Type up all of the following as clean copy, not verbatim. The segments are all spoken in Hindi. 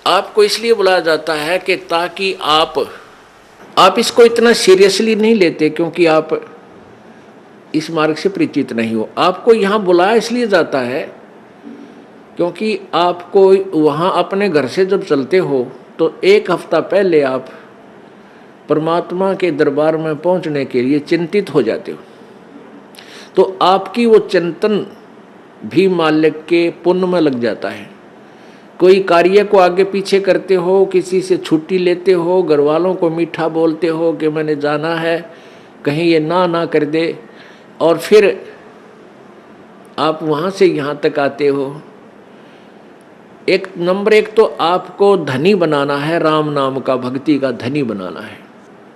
आपको इसलिए बुलाया जाता है कि ताकि आप इसको इतना सीरियसली नहीं लेते, क्योंकि आप इस मार्ग से परिचित नहीं हो। आपको यहाँ बुलाया इसलिए जाता है क्योंकि आपको वहाँ अपने घर से जब चलते हो तो एक हफ्ता पहले आप परमात्मा के दरबार में पहुँचने के लिए चिंतित हो जाते हो। तो आपकी वो चिंतन भी मालिक के पुण्य में लग जाता है। कोई कार्य को आगे पीछे करते हो, किसी से छुट्टी लेते हो, घर वालों को मीठा बोलते हो कि मैंने जाना है, कहीं ये ना कर दे, और फिर आप वहाँ से यहाँ तक आते हो। नंबर एक तो आपको धनी बनाना है, राम नाम का, भक्ति का धनी बनाना है।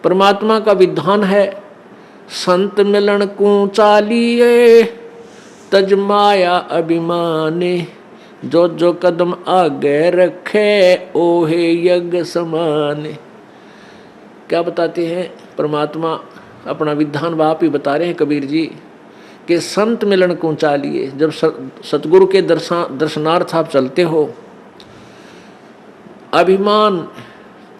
परमात्मा का विधान है, संत मिलन को चालिए तज माया अभिमाने, जो जो कदम आगे रखे ओहे यज्ञ समाने। क्या बताते हैं परमात्मा? अपना विधान आप ही बता रहे हैं कबीर जी कि संत मिलन को चालिए। जब सतगुरु के दर्शनार्थ आप चलते हो, अभिमान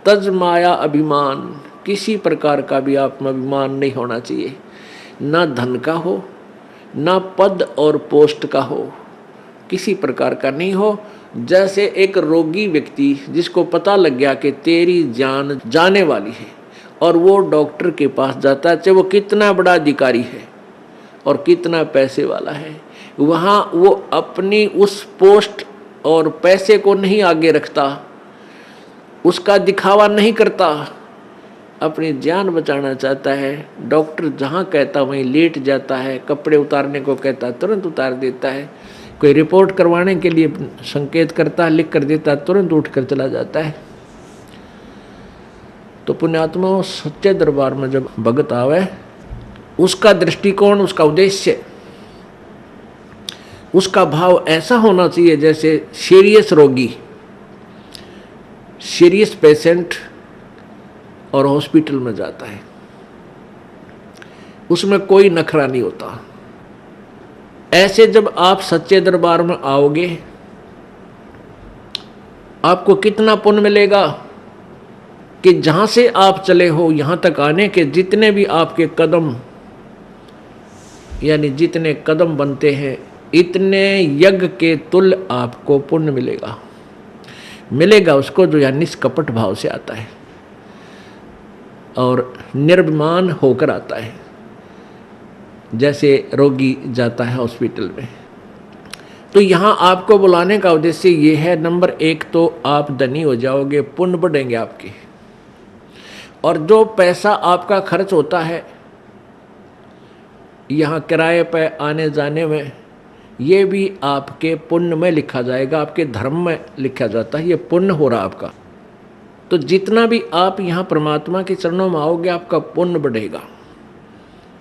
तज माया अभिमान, किसी प्रकार का भी आप में अभिमान नहीं होना चाहिए। ना धन का हो, ना पद और पोस्ट का हो, किसी प्रकार का नहीं हो। जैसे एक रोगी व्यक्ति जिसको पता लग गया कि तेरी जान जाने वाली है और वो डॉक्टर के पास जाता है, चाहे वो कितना बड़ा अधिकारी है और कितना पैसे वाला है, वहाँ वो अपनी उस पोस्ट और पैसे को नहीं आगे रखता, उसका दिखावा नहीं करता, अपनी जान बचाना चाहता है। डॉक्टर जहाँ कहता वहीं लेट जाता है, कपड़े उतारने को कहता तुरंत उतार देता है, कोई रिपोर्ट करवाने के लिए संकेत करता है, लिख कर देता, तुरंत उठ कर चला जाता है। तो पुण्यात्मा सच्चे दरबार में जब भगत आवे, उसका दृष्टिकोण, उसका उद्देश्य, उसका भाव ऐसा होना चाहिए जैसे सीरियस रोगी, सीरियस पेशेंट और हॉस्पिटल में जाता है, उसमें कोई नखरा नहीं होता। ऐसे जब आप सच्चे दरबार में आओगे, आपको कितना पुण्य मिलेगा कि जहां से आप चले हो यहां तक आने के जितने भी आपके कदम, यानी जितने कदम बनते हैं, इतने यज्ञ के तुल्य आपको पुण्य मिलेगा उसको जो या निष्कपट भाव से आता है और निर्भिमान होकर आता है। जैसे रोगी जाता है हॉस्पिटल में। तो यहाँ आपको बुलाने का उद्देश्य ये है, नंबर एक तो आप धनी हो जाओगे, पुण्य बढ़ेंगे आपके, और जो पैसा आपका खर्च होता है यहाँ किराए पे आने जाने में, ये भी आपके पुण्य में लिखा जाएगा, आपके धर्म में लिखा जाता है, ये पुण्य हो रहा आपका। तो जितना भी आप यहाँ परमात्मा के चरणों में आओगे, आपका पुण्य बढ़ेगा।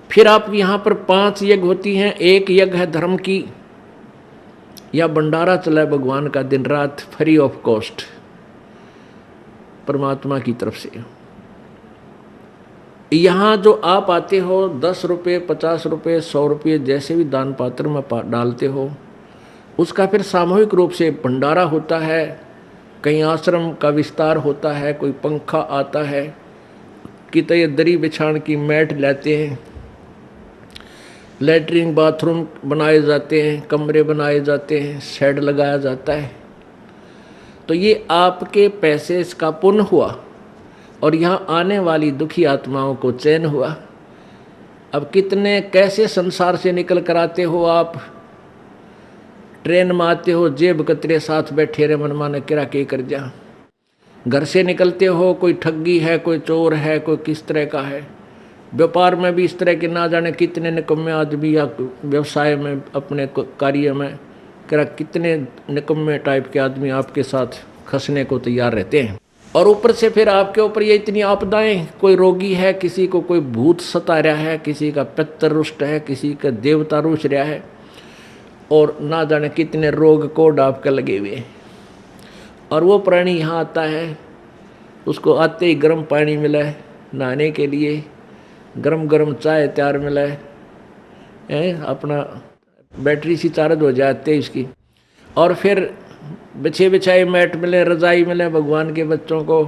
फिर आप यहाँ पर 5 यज्ञ होती हैं। एक यज्ञ है धर्म की, या भंडारा चला है भगवान का दिन रात फ्री ऑफ कॉस्ट परमात्मा की तरफ से। यहाँ जो आप आते हो 10 रुपये, 50 रुपये, 100 रुपये जैसे भी दान पात्र में डालते हो, उसका फिर सामूहिक रूप से भंडारा होता है। कहीं आश्रम का विस्तार होता है, कोई पंखा आता है, कितने दरी बिछाण की मैट लाते हैं, लैट्रिन बाथरूम बनाए जाते हैं, कमरे बनाए जाते हैं, शेड लगाया जाता है। तो ये आपके पैसे का पुण्य हुआ और यहाँ आने वाली दुखी आत्माओं को चैन हुआ। अब कितने कैसे संसार से निकल कर आते हो आप, ट्रेन में आते हो, जेब कतरे साथ बैठे रहे, मन माने किरा के कर जा। घर से निकलते हो, कोई ठगी है, कोई चोर है, कोई किस तरह का है। व्यापार में भी इस तरह के ना जाने कितने निकम्मे आदमी, या व्यवसाय में अपने कार्य में कितने निकम्मे टाइप के आदमी आपके साथ खसने को तैयार रहते हैं। और ऊपर से फिर आपके ऊपर ये इतनी आपदाएं, कोई रोगी है, किसी को कोई भूत सता रहा है, किसी का पितर रुष्ट है, किसी का देवता रुष रहा है, और ना जाने कितने रोग कोड आपके लगे हुए। और वो प्राणी यहाँ आता है, उसको आते ही गर्म पानी मिला है नहाने के लिए, गरम गरम चाय तैयार मिला है, अपना बैटरी सी चार्ज हो जाती है इसकी, और फिर बिछे बिछाए मैट मिले, रजाई मिले भगवान के बच्चों को,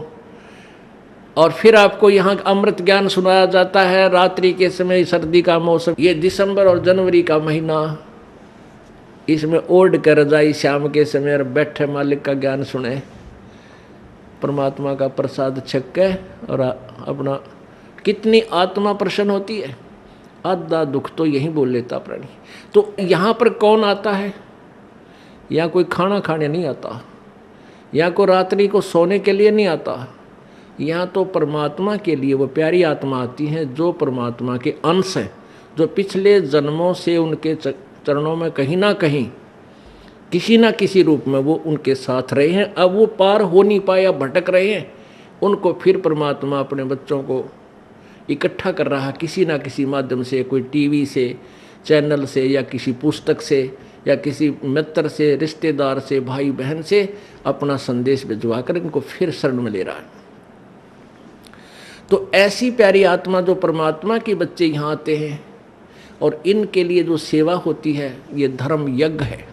और फिर आपको यहाँ अमृत ज्ञान सुनाया जाता है रात्रि के समय, सर्दी का मौसम, ये दिसंबर और जनवरी का महीना, इसमें ओढ़ कर रजाई शाम के समय और बैठे मालिक का ज्ञान सुने, परमात्मा का प्रसाद छक के, और अपना कितनी आत्मा प्रसन्न होती है। आधा दुख तो यही बोल लेता प्राणी। तो यहाँ पर कौन आता है? यहाँ कोई खाना खाने नहीं आता, यहाँ को रात्रि को सोने के लिए नहीं आता, यहाँ तो परमात्मा के लिए वो प्यारी आत्मा आती है जो परमात्मा के अंश है, जो पिछले जन्मों से उनके चरणों में कहीं ना कहीं किसी ना किसी रूप में वो उनके साथ रहे हैं। अब वो पार हो नहीं पाया, भटक रहे हैं, उनको फिर परमात्मा अपने बच्चों को इकट्ठा कर रहा है किसी ना किसी माध्यम से, कोई टीवी से, चैनल से, या किसी पुस्तक से, या किसी मित्र से, रिश्तेदार से, भाई बहन से अपना संदेश भिजवा कर इनको फिर शरण में ले रहा है। तो ऐसी प्यारी आत्मा जो परमात्मा के बच्चे यहाँ आते हैं, और इनके लिए जो सेवा होती है ये धर्म यज्ञ है।